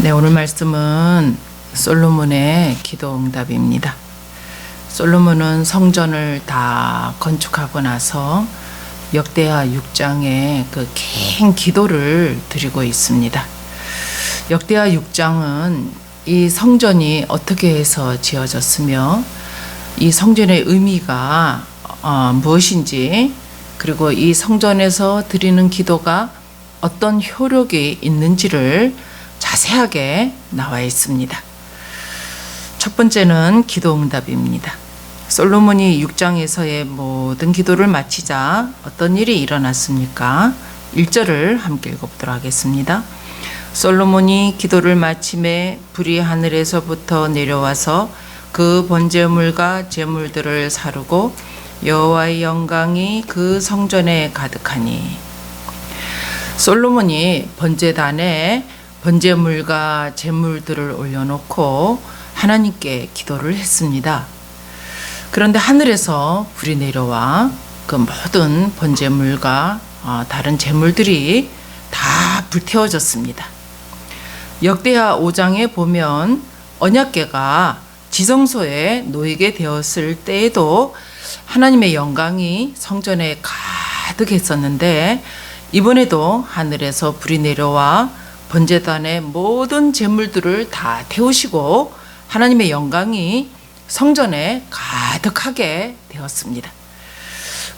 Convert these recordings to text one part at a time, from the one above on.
네, 오늘 말씀은 솔로몬의 기도 응답입니다. 솔로몬은 성전을 다 건축하고 나서 역대하 6장에 그 긴 기도를 드리고 있습니다. 역대하 6장은 이 성전이 어떻게 해서 지어졌으며 이 성전의 의미가 무엇인지, 그리고 이 성전에서 드리는 기도가 어떤 효력이 있는지를 자세하게 나와 있습니다. 첫 번째는 기도 응답입니다. 솔로몬이 6장에서의 모든 기도를 마치자 어떤 일이 일어났습니까? 1절을 함께 읽어보도록 하겠습니다. 솔로몬이 기도를 마침에 불이 하늘에서부터 내려와서 그 번제물과 제물들을 사르고 여호와의 영광이 그 성전에 가득하니. 솔로몬이 번제단에 번제물과 제물들을 올려놓고 하나님께 기도를 했습니다. 그런데 하늘에서 불이 내려와 그 모든 번제물과 다른 제물들이 다 불태워졌습니다. 역대하 5장에 보면 언약궤가 지성소에 놓이게 되었을 때에도 하나님의 영광이 성전에 가득했었는데, 이번에도 하늘에서 불이 내려와 번제단의 모든 제물들을 다 태우시고 하나님의 영광이 성전에 가득하게 되었습니다.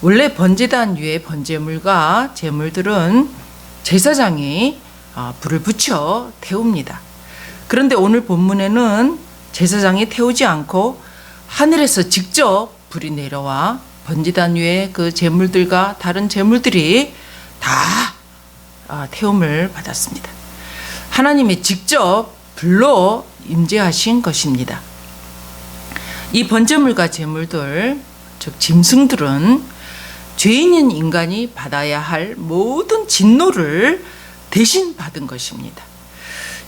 원래 번제단 위에 번제물과 제물들은 제사장이 불을 붙여 태웁니다. 그런데 오늘 본문에는 제사장이 태우지 않고 하늘에서 직접 불이 내려와 번제단 위에 그 제물들과 다른 제물들이 다 태움을 받았습니다. 하나님이 직접 불로 임재하신 것입니다. 이 번제물과 제물들, 즉 짐승들은 죄인인 인간이 받아야 할 모든 진노를 대신 받은 것입니다.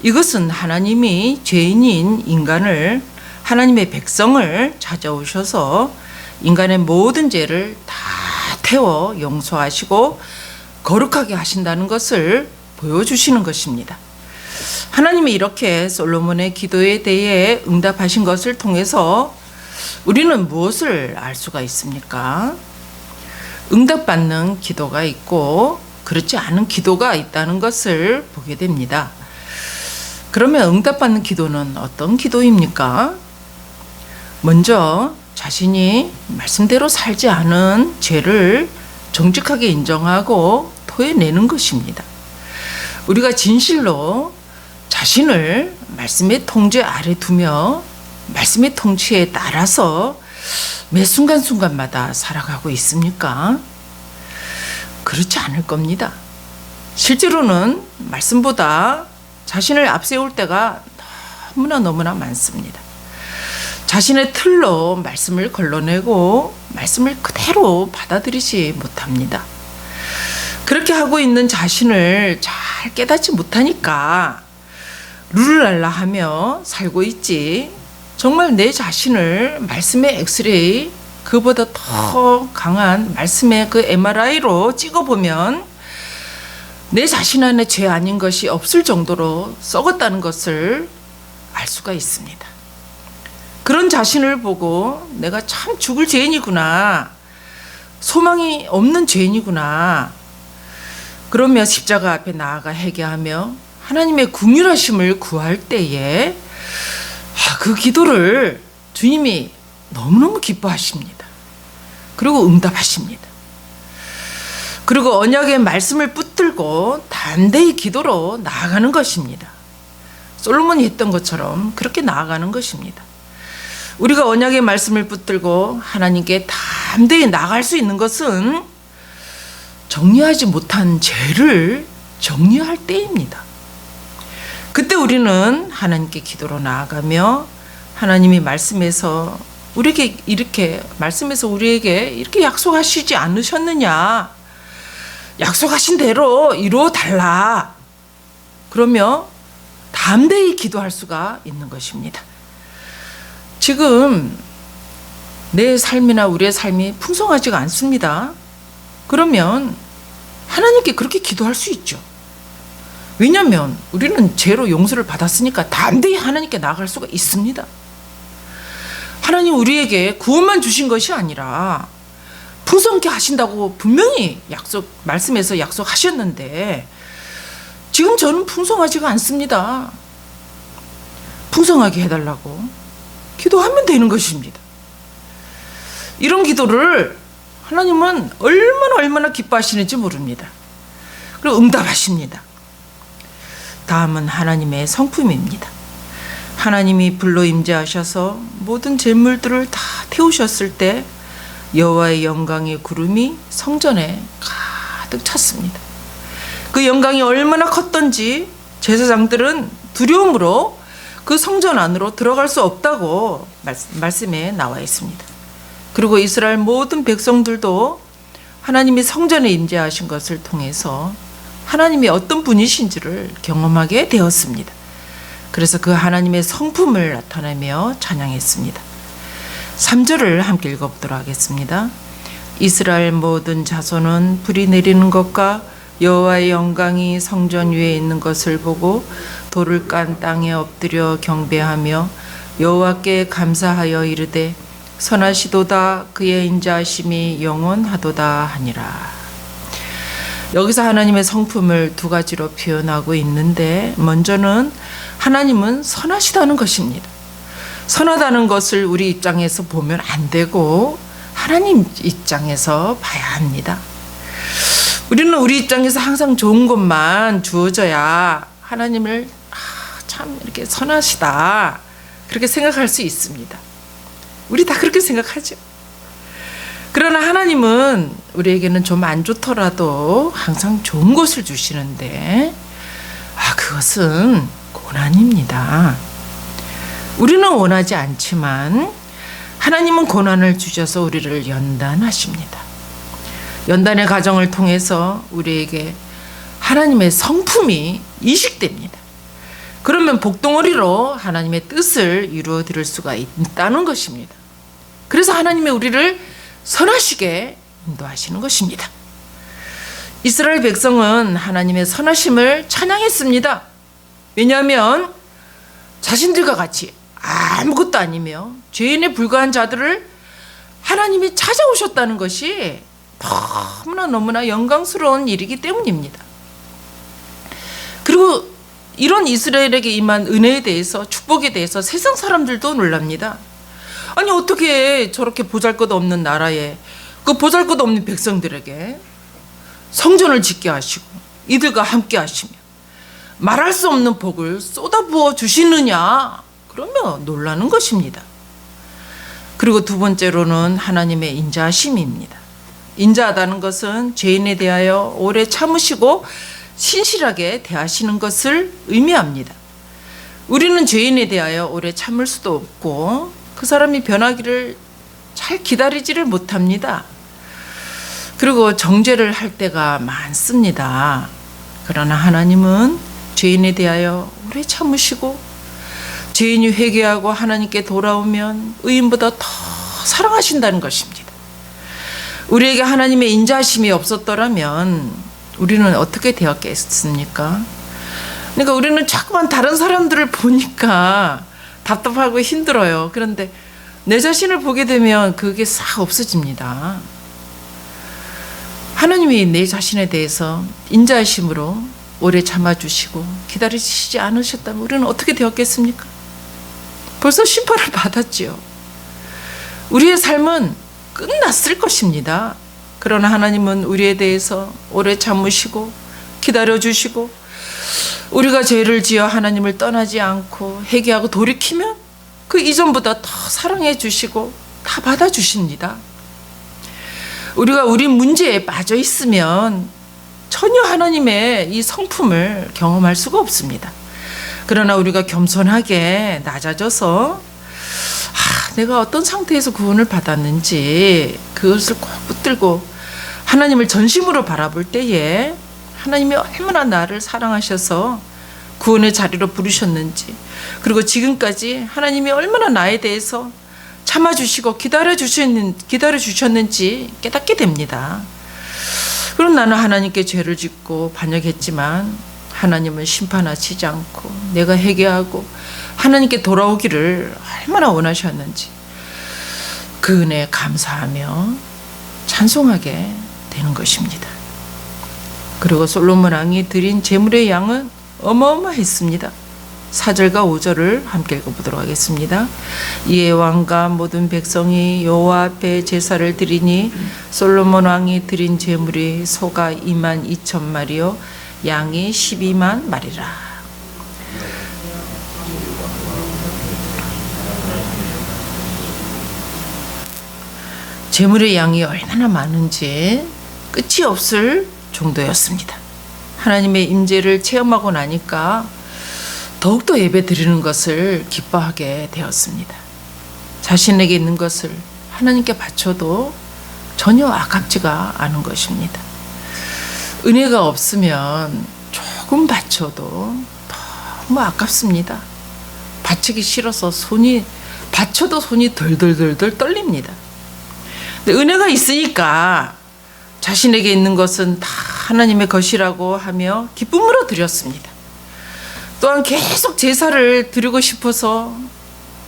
이것은 하나님이 죄인인 인간을, 하나님의 백성을 찾아오셔서 인간의 모든 죄를 다 태워 용서하시고 거룩하게 하신다는 것을 보여주시는 것입니다. 하나님이 이렇게 솔로몬의 기도에 대해 응답하신 것을 통해서 우리는 무엇을 알 수가 있습니까? 응답받는 기도가 있고 그렇지 않은 기도가 있다는 것을 보게 됩니다. 그러면 응답받는 기도는 어떤 기도입니까? 먼저 자신이 말씀대로 살지 않은 죄를 정직하게 인정하고 토해내는 것입니다. 우리가 진실로 자신을 말씀의 통제 아래 두며 말씀의 통치에 따라서 매 순간순간마다 살아가고 있습니까? 그렇지 않을 겁니다. 실제로는 말씀보다 자신을 앞세울 때가 너무나 많습니다. 자신의 틀로 말씀을 걸러내고 말씀을 그대로 받아들이지 못합니다. 그렇게 하고 있는 자신을 잘 깨닫지 못하니까 룰랄라 하며 살고 있지, 정말 내 자신을 말씀의 엑스레이, 그보다 더 강한 말씀의 그 MRI로 찍어보면 내 자신 안에 죄 아닌 것이 없을 정도로 썩었다는 것을 알 수가 있습니다. 그런 자신을 보고 내가 참 죽을 죄인이구나, 소망이 없는 죄인이구나, 그러며 십자가 앞에 나아가 회개하며 하나님의 긍휼하심을 구할 때에 그 기도를 주님이 너무너무 기뻐하십니다. 그리고 응답하십니다. 그리고 언약의 말씀을 붙들고 담대히 기도로 나아가는 것입니다. 솔로몬이 했던 것처럼 그렇게 나아가는 것입니다. 우리가 언약의 말씀을 붙들고 하나님께 담대히 나아갈 수 있는 것은 정리하지 못한 죄를 정리할 때입니다. 그때 우리는 하나님께 기도로 나아가며 하나님이 말씀에서 우리에게 이렇게 약속하시지 않으셨느냐, 약속하신 대로 이루어 달라, 그러며 담대히 기도할 수가 있는 것입니다. 지금 내 삶이나 우리의 삶이 풍성하지가 않습니다. 그러면 하나님께 그렇게 기도할 수 있죠. 왜냐하면 우리는 죄로 용서를 받았으니까 담대히 하나님께 나아갈 수가 있습니다. 하나님 우리에게 구원만 주신 것이 아니라 풍성케 하신다고 분명히 말씀에서 약속하셨는데 지금 저는 풍성하지가 않습니다. 풍성하게 해달라고 기도하면 되는 것입니다. 이런 기도를 하나님은 얼마나 기뻐하시는지 모릅니다. 그리고 응답하십니다. 다음은 하나님의 성품입니다. 하나님이 불로 임재하셔서 모든 재물들을 다 태우셨을 때 여호와의 영광의 구름이 성전에 가득 찼습니다. 그 영광이 얼마나 컸던지 제사장들은 두려움으로 그 성전 안으로 들어갈 수 없다고 말씀에 나와 있습니다. 그리고 이스라엘 모든 백성들도 하나님이 성전에 임재하신 것을 통해서 하나님이 어떤 분이신지를 경험하게 되었습니다. 그래서 그 하나님의 성품을 나타내며 찬양했습니다. 3절을 함께 읽어보도록 하겠습니다. 이스라엘 모든 자손은 불이 내리는 것과 여호와의 영광이 성전 위에 있는 것을 보고 돌을 깐 땅에 엎드려 경배하며 여호와께 감사하여 이르되 선하시도다 그의 인자하심이 영원하도다 하니라. 여기서 하나님의 성품을 두 가지로 표현하고 있는데 먼저는 하나님은 선하시다는 것입니다. 선하다는 것을 우리 입장에서 보면 안 되고 하나님 입장에서 봐야 합니다. 우리는 우리 입장에서 항상 좋은 것만 주어져야 하나님을 참 이렇게 선하시다 그렇게 생각할 수 있습니다. 우리 다 그렇게 생각하죠. 그러나 하나님은 우리에게는 좀 안 좋더라도 항상 좋은 것을 주시는데 그것은 고난입니다. 우리는 원하지 않지만 하나님은 고난을 주셔서 우리를 연단하십니다. 연단의 과정을 통해서 우리에게 하나님의 성품이 이식됩니다. 그러면 복덩어리로 하나님의 뜻을 이루어 드릴 수가 있다는 것입니다. 그래서 하나님이 우리를 선하시게 인도하시는 것입니다. 이스라엘 백성은 하나님의 선하심을 찬양했습니다. 왜냐하면 자신들과 같이 아무것도 아니며 죄인에 불과한 자들을 하나님이 찾아오셨다는 것이 너무나 영광스러운 일이기 때문입니다. 그리고 이런 이스라엘에게 임한 은혜에 대해서 축복에 대해서 세상 사람들도 놀랍니다. 아니 어떻게 저렇게 보잘것없는 나라에 그 보잘것없는 백성들에게 성전을 짓게 하시고 이들과 함께 하시며 말할 수 없는 복을 쏟아부어 주시느냐 그러며 놀라는 것입니다. 그리고 두 번째로는 하나님의 인자하심입니다. 인자하다는 것은 죄인에 대하여 오래 참으시고 신실하게 대하시는 것을 의미합니다. 우리는 죄인에 대하여 오래 참을 수도 없고 그 사람이 변하기를 잘 기다리지를 못합니다. 그리고 정죄를 할 때가 많습니다. 그러나 하나님은 죄인에 대하여 오래 참으시고 죄인이 회개하고 하나님께 돌아오면 의인보다 더 사랑하신다는 것입니다. 우리에게 하나님의 인자하심이 없었더라면 우리는 어떻게 되었겠습니까? 그러니까 우리는 자꾸만 다른 사람들을 보니까 답답하고 힘들어요. 그런데 내 자신을 보게 되면 그게 싹 없어집니다. 하나님이 내 자신에 대해서 인자하심으로 오래 참아주시고 기다리시지 않으셨다면 우리는 어떻게 되었겠습니까? 벌써 심판을 받았지요. 우리의 삶은 끝났을 것입니다. 그러나 하나님은 우리에 대해서 오래 참으시고 기다려주시고 우리가 죄를 지어 하나님을 떠나지 않고 회개하고 돌이키면 그 이전보다 더 사랑해 주시고 다 받아주십니다. 우리가 우리 문제에 빠져 있으면 전혀 하나님의 이 성품을 경험할 수가 없습니다. 그러나 우리가 겸손하게 낮아져서 내가 어떤 상태에서 구원을 받았는지 그것을 꼭 붙들고 하나님을 전심으로 바라볼 때에 하나님이 얼마나 나를 사랑하셔서 구원의 자리로 부르셨는지 그리고 지금까지 하나님이 얼마나 나에 대해서 참아주시고 기다려주셨는지 깨닫게 됩니다. 그럼 나는 하나님께 죄를 짓고 반역했지만 하나님은 심판하시지 않고 내가 회개하고 하나님께 돌아오기를 얼마나 원하셨는지 그 은혜에 감사하며 찬송하게 되는 것입니다. 그리고 솔로몬 왕이 드린 제물의 양은 어마어마했습니다. 4절과 5절을 함께 읽어보도록 하겠습니다. 이에 왕과 모든 백성이 여호와 앞에 제사를 드리니 솔로몬 왕이 드린 제물이 소가 2만 2천 마리요 양이 12만 마리라. 제물의 양이 얼마나 많은지 끝이 없을 정도였습니다. 하나님의 임재를 체험하고 나니까 더욱더 예배 드리는 것을 기뻐하게 되었습니다. 자신에게 있는 것을 하나님께 바쳐도 전혀 아깝지가 않은 것입니다. 은혜가 없으면 조금 바쳐도 너무 아깝습니다. 바치기 싫어서 바쳐도 손이 덜덜덜덜 떨립니다. 근데 은혜가 있으니까 자신에게 있는 것은 다 하나님의 것이라고 하며 기쁨으로 드렸습니다. 또한 계속 제사를 드리고 싶어서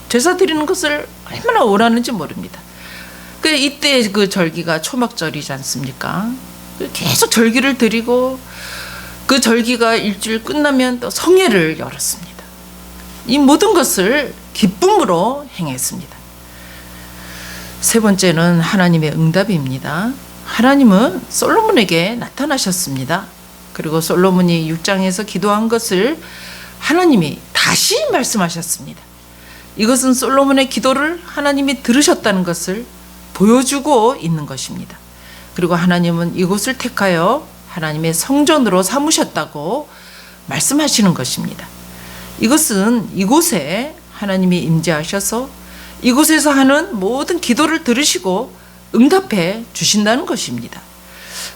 제사 드리는 것을 얼마나 원하는지 모릅니다. 이때 그 절기가 초막절이지 않습니까? 계속 절기를 드리고 그 절기가 일주일 끝나면 또 성회를 열었습니다. 이 모든 것을 기쁨으로 행했습니다. 세 번째는 하나님의 응답입니다. 하나님은 솔로몬에게 나타나셨습니다. 그리고 솔로몬이 6장에서 기도한 것을 하나님이 다시 말씀하셨습니다. 이것은 솔로몬의 기도를 하나님이 들으셨다는 것을 보여주고 있는 것입니다. 그리고 하나님은 이곳을 택하여 하나님의 성전으로 삼으셨다고 말씀하시는 것입니다. 이것은 이곳에 하나님이 임재하셔서 이곳에서 하는 모든 기도를 들으시고 응답해 주신다는 것입니다.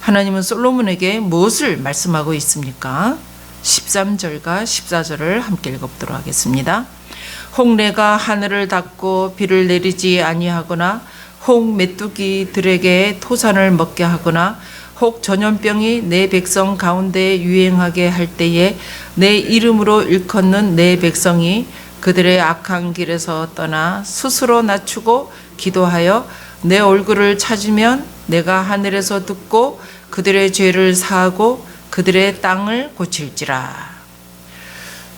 하나님은 솔로몬에게 무엇을 말씀하고 있습니까? 13절과 14절을 함께 읽어보도록 하겠습니다. 혹 내가 하늘을 닫고 비를 내리지 아니하거나 혹 메뚜기들에게 토산을 먹게 하거나 혹 전염병이 내 백성 가운데 유행하게 할 때에 내 이름으로 일컫는 내 백성이 그들의 악한 길에서 떠나 스스로 낮추고 기도하여 내 얼굴을 찾으면 내가 하늘에서 듣고 그들의 죄를 사하고 그들의 땅을 고칠지라.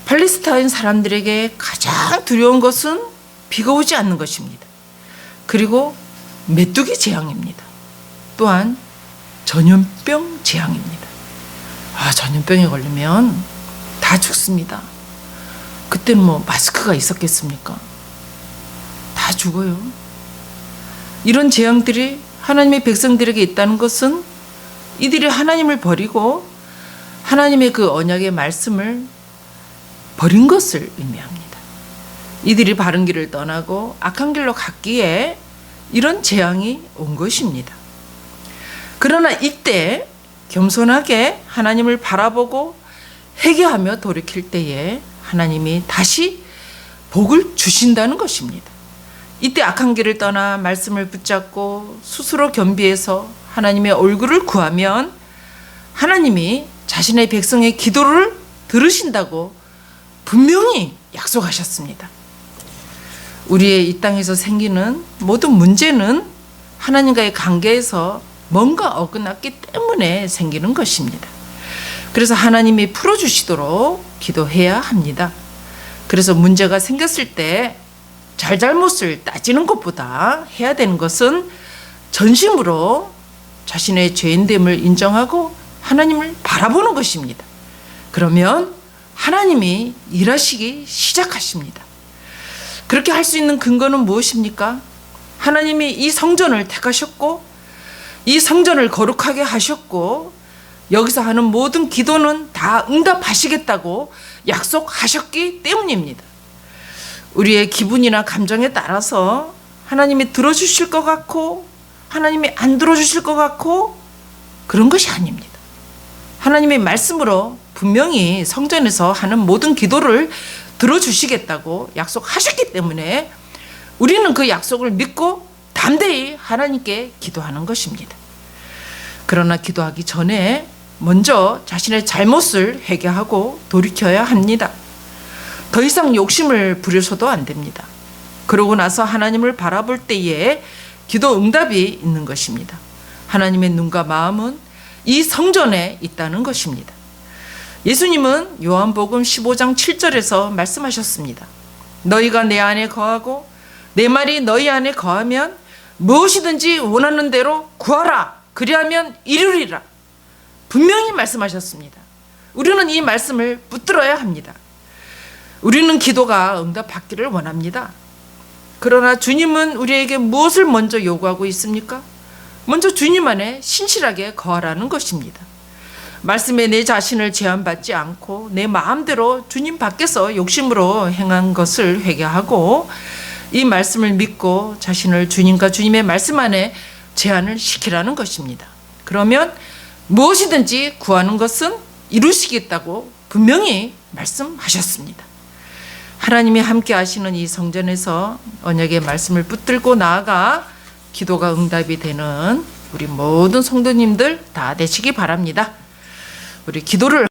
팔레스타인 사람들에게 가장 두려운 것은 비가 오지 않는 것입니다. 그리고 메뚜기 재앙입니다. 또한 전염병 재앙입니다. 전염병에 걸리면 다 죽습니다. 그때는 마스크가 있었겠습니까? 다 죽어요. 이런 재앙들이 하나님의 백성들에게 있다는 것은 이들이 하나님을 버리고 하나님의 그 언약의 말씀을 버린 것을 의미합니다. 이들이 바른 길을 떠나고 악한 길로 갔기에 이런 재앙이 온 것입니다. 그러나 이때 겸손하게 하나님을 바라보고 회개하며 돌이킬 때에 하나님이 다시 복을 주신다는 것입니다. 이때 악한 길을 떠나 말씀을 붙잡고 스스로 겸비해서 하나님의 얼굴을 구하면 하나님이 자신의 백성의 기도를 들으신다고 분명히 약속하셨습니다. 우리의 이 땅에서 생기는 모든 문제는 하나님과의 관계에서 뭔가 어긋났기 때문에 생기는 것입니다. 그래서 하나님이 풀어주시도록 기도해야 합니다. 그래서 문제가 생겼을 때 잘잘못을 따지는 것보다 해야 되는 것은 전심으로 자신의 죄인됨을 인정하고 하나님을 바라보는 것입니다. 그러면 하나님이 일하시기 시작하십니다. 그렇게 할 수 있는 근거는 무엇입니까? 하나님이 이 성전을 택하셨고 이 성전을 거룩하게 하셨고 여기서 하는 모든 기도는 다 응답하시겠다고 약속하셨기 때문입니다. 우리의 기분이나 감정에 따라서 하나님이 들어주실 것 같고 하나님이 안 들어주실 것 같고 그런 것이 아닙니다. 하나님의 말씀으로 분명히 성전에서 하는 모든 기도를 들어주시겠다고 약속하셨기 때문에 우리는 그 약속을 믿고 담대히 하나님께 기도하는 것입니다. 그러나 기도하기 전에 먼저 자신의 잘못을 회개하고 돌이켜야 합니다. 더 이상 욕심을 부려서도 안 됩니다. 그러고 나서 하나님을 바라볼 때에 기도 응답이 있는 것입니다. 하나님의 눈과 마음은 이 성전에 있다는 것입니다. 예수님은 요한복음 15장 7절에서 말씀하셨습니다. 너희가 내 안에 거하고 내 말이 너희 안에 거하면 무엇이든지 원하는 대로 구하라. 그리하면 이루리라. 분명히 말씀하셨습니다. 우리는 이 말씀을 붙들어야 합니다. 우리는 기도가 응답받기를 원합니다. 그러나 주님은 우리에게 무엇을 먼저 요구하고 있습니까? 먼저 주님 안에 신실하게 거하라는 것입니다. 말씀에 내 자신을 제한받지 않고 내 마음대로 주님 밖에서 욕심으로 행한 것을 회개하고 이 말씀을 믿고 자신을 주님과 주님의 말씀 안에 제한을 시키라는 것입니다. 그러면 무엇이든지 구하는 것은 이루시겠다고 분명히 말씀하셨습니다. 하나님이 함께 하시는 이 성전에서 언약의 말씀을 붙들고 나아가 기도가 응답이 되는 우리 모든 성도님들 다 되시기 바랍니다. 우리 기도를